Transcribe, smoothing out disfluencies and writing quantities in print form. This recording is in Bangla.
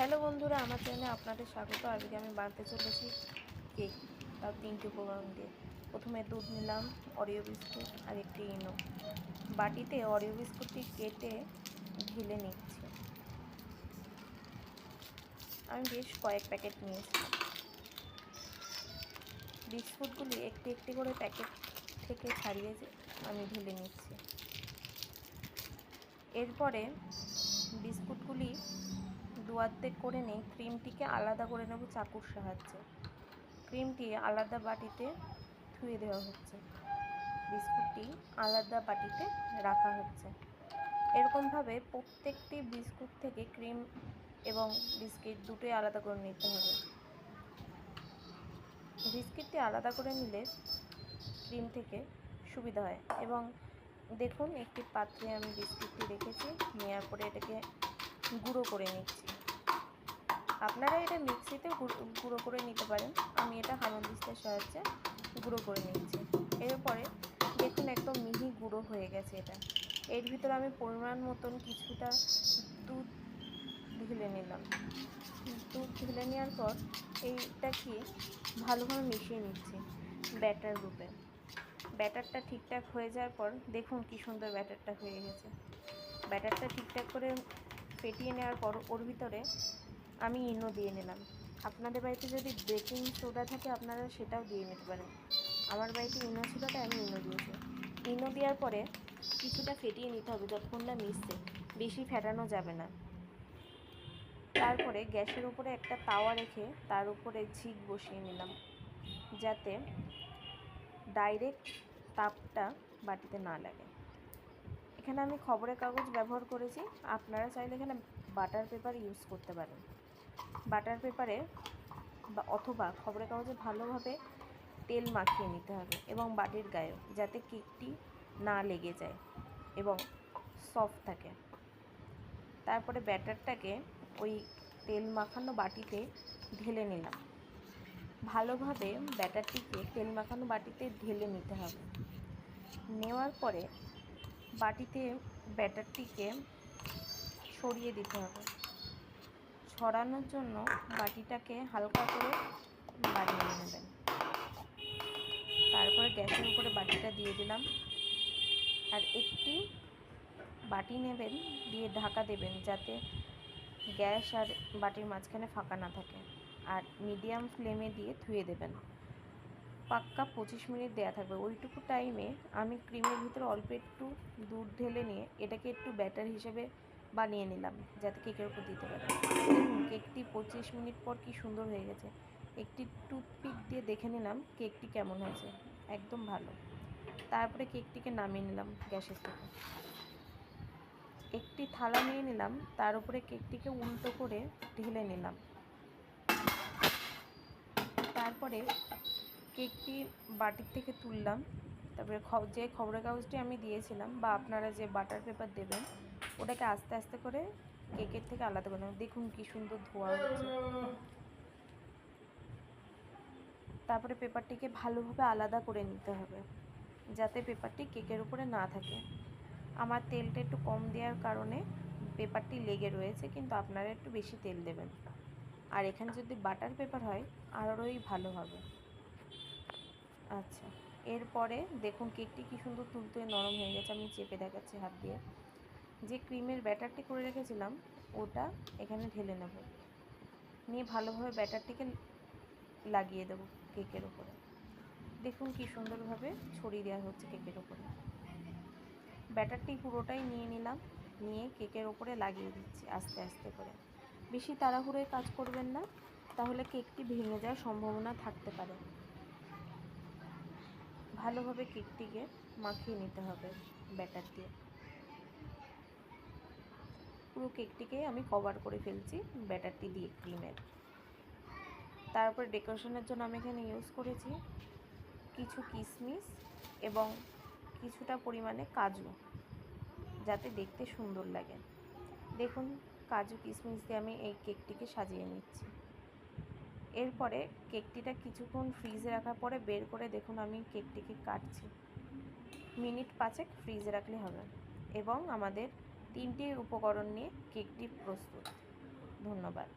হ্যালো বন্ধুরা, আমার চ্যানেলে আপনাদের স্বাগত। আজকে আমি বানাতে চলেছি কেক, তার 3টি উপকরণ দিয়ে। প্রথমে দুধ নিলাম, অরিও বিস্কুট আর একটি ইনো। বাটিতে অরিও বিস্কুটটি কেটে ঢেলে নিচ্ছি। আমি বেশ কয়েক প্যাকেট নিয়েছিলাম। বিস্কুটগুলি একটি একটি করে প্যাকেট থেকে ছাড়িয়ে আমি ঢেলে নিচ্ছি। এরপরে বিস্কুটগুলি দুয়ার্ধেক করে নিয়ে ক্রিমটিকে আলাদা করে নেব চাকুর সাহায্যে। ক্রিমটি আলাদা বাটিতে ধুয়ে দেওয়া হচ্ছে, বিস্কুটটি আলাদা বাটিতে রাখা হচ্ছে। এরকমভাবে প্রত্যেকটি বিস্কুট থেকে ক্রিম এবং বিস্কিট দুটোই আলাদা করে নিতে হবে। বিস্কিটটি আলাদা করে নিলে ক্রিম থেকে সুবিধা হয়। এবং দেখুন, একটি পাত্রে আমি বিস্কিটটি রেখেছি, নেওয়ার পরে এটাকে গুঁড়ো করে নিচ্ছি। আপনারা এটা মিক্সিতে গুঁড়ো করে নিতে পারেন, আমি এটা হামানদিস্তার সাহায্যে গুঁড়ো করে নিচ্ছি। এরপরে দেখুন, একদম মিহি গুঁড়ো হয়ে গেছে এটা। এর ভিতরে আমি পরিমাণ মতন কিছুটা দুধ ঢেলে নিলাম। দুধ ঢেলে নেওয়ার পর এইটাকে ভালোভাবে মিশিয়ে নিচ্ছি ব্যাটার রূপে। ব্যাটারটা ঠিকঠাক হয়ে যাওয়ার পর দেখুন কী সুন্দর ব্যাটারটা হয়ে গেছে। ব্যাটারটা ঠিকঠাক করে ফেটিয়ে নেওয়ার পর ওর ভিতরে আমি ইনো দিয়ে নিলাম। আপনাদের বাড়িতে যদি বেকিং সোডা থাকে আপনারা সেটাও দিয়ে নিতে পারেন। আমার বাড়িতে ইনো ছিল তাই আমি ইনো দিয়েছি। ইনো দেওয়ার পরে কিছুটা ফেটিয়ে নিতে হবে যতক্ষণ না মিশছে, বেশি ফেটানো যাবে না। তারপরে গ্যাসের উপরে একটা তাওয়া রেখে তার উপরে ঝিক বসিয়ে নিলাম, যাতে ডাইরেক্ট তাপটা বাটিতে না লাগে। এখানে আমি খবরের কাগজ ব্যবহার করেছি, আপনারা চাইলে এখানে বাটার পেপার ইউজ করতে পারেন। বাটার পেপারে অথবা খবরের কাগজে ভালোভাবে তেল মাখিয়ে নিতে হবে এবং বাটির গায়ে, যাতে কেকটি না লেগে যায় এবং সফট থাকে। তারপরে ব্যাটারটাকে ওই তেল মাখানো বাটিতে ঢেলে নিলাম। ভালোভাবে ব্যাটারটিকে তেল মাখানো বাটিতে ঢেলে নিতে হবে। নেওয়ার পরে বাটিতে ব্যাটারটিকে ছড়িয়ে দিতে হবে। ছড়ানোর জন্য বাটিটাকে হালকা করে বাড়িয়ে নেবেন। তারপরে গ্যাসের উপরে বাটিটা দিয়ে দিলাম, আর একটি বাটি নেবেন, দিয়ে ঢাকা দেবেন যাতে গ্যাস আর বাটির মাঝখানে ফাঁকা না থাকে। আর মিডিয়াম ফ্লেমে দিয়ে ধুয়ে দেবেন। পাক্কা 25 মিনিট দেওয়া থাকবে। ওইটুকু টাইমে আমি ক্রিমের ভিতরে অল্প একটু দুধ ঢেলে নিয়ে এটাকে একটু ব্যাটার হিসেবে বানিয়ে নিলাম, যাতে কেকের উপর দিতে পারে। দেখুন, কেকটি 25 মিনিট পর কি সুন্দর হয়ে গেছে। একটি টুথপিক দিয়ে দেখে নিলাম কেকটি কেমন হয়েছে, একদম ভালো। তারপরে কেকটিকে নামিয়ে নিলাম গ্যাসের থেকে। একটি থালা নিয়ে নিলাম, তার উপরে কেকটিকে উল্টো করে ঢেলে নিলাম। তারপরে কেকটি বাটির থেকে তুললাম। তারপরে যে খবরের কাগজটি আমি দিয়েছিলাম বা আপনারা যে বাটার পেপার দেবেন, ওটাকে আস্তে আস্তে করে কেকের থেকে আলাদা করে নেব। দেখুন কি সুন্দর ধোয়া হচ্ছে। তারপরে পেপারটিকে ভালোভাবে আলাদা করে নিতে হবে, যাতে পেপারটি কেকের উপরে না থাকে। আমার তেলটা একটু কম দেওয়ার কারণে পেপারটি লেগে রয়েছে, কিন্তু আপনারা একটু বেশি তেল দেবেন। আর এখানে যদি বাটার পেপার হয় আরোই ভালো হবে। আচ্ছা, এরপরে দেখুন কেকটি কি সুন্দর তুলতুলে নরম হয়ে গেছে। আমি চেপে দেখাচ্ছি হাত দিয়ে। যে ক্রিমের ব্যাটারটি করে রেখেছিলাম ওটা এখানে ঢেলে নেব, নিয়ে ভালোভাবে ব্যাটারটিকে লাগিয়ে দেবো কেকের উপরে। দেখুন কি সুন্দরভাবে ছড়িয়ে দেওয়া হচ্ছে কেকের উপরে। ব্যাটারটি পুরোটাই নিয়ে নিলাম, নিয়ে কেকের উপরে লাগিয়ে দিচ্ছি আস্তে আস্তে করে। বেশি তাড়াহুড়োয় কাজ করবেন না, তাহলে কেকটি ভেঙে যাওয়ার সম্ভাবনা থাকতে পারে। ভালোভাবে কেকটিকে মাখিয়ে নিতে হবে ব্যাটার দিয়ে। পুরো কেকটিকে আমি কভার করে ফেলছি ব্যাটারটি দিয়ে ক্রিমের। তারপর ডেকোরেশনের জন্য আমি এখানে ইউজ করেছি কিছু কিশমিশ এবং কিছুটা পরিমাণে কাজু, যাতে দেখতে সুন্দর লাগে। দেখুন, কাজু কিশমিশ দিয়ে আমি এই কেকটিকে সাজিয়ে নিচ্ছি। এরপরে কেকটিটা কিছুক্ষণ ফ্রিজে রাখার পরে বের করে দেখুন আমি কেকটিকে কাটছি। মিনিট 5 ফ্রিজে রাখলে হবে। এবং আমাদের 3টি উপকরণ নিয়ে কেকটি প্রস্তুত। ধন্যবাদ।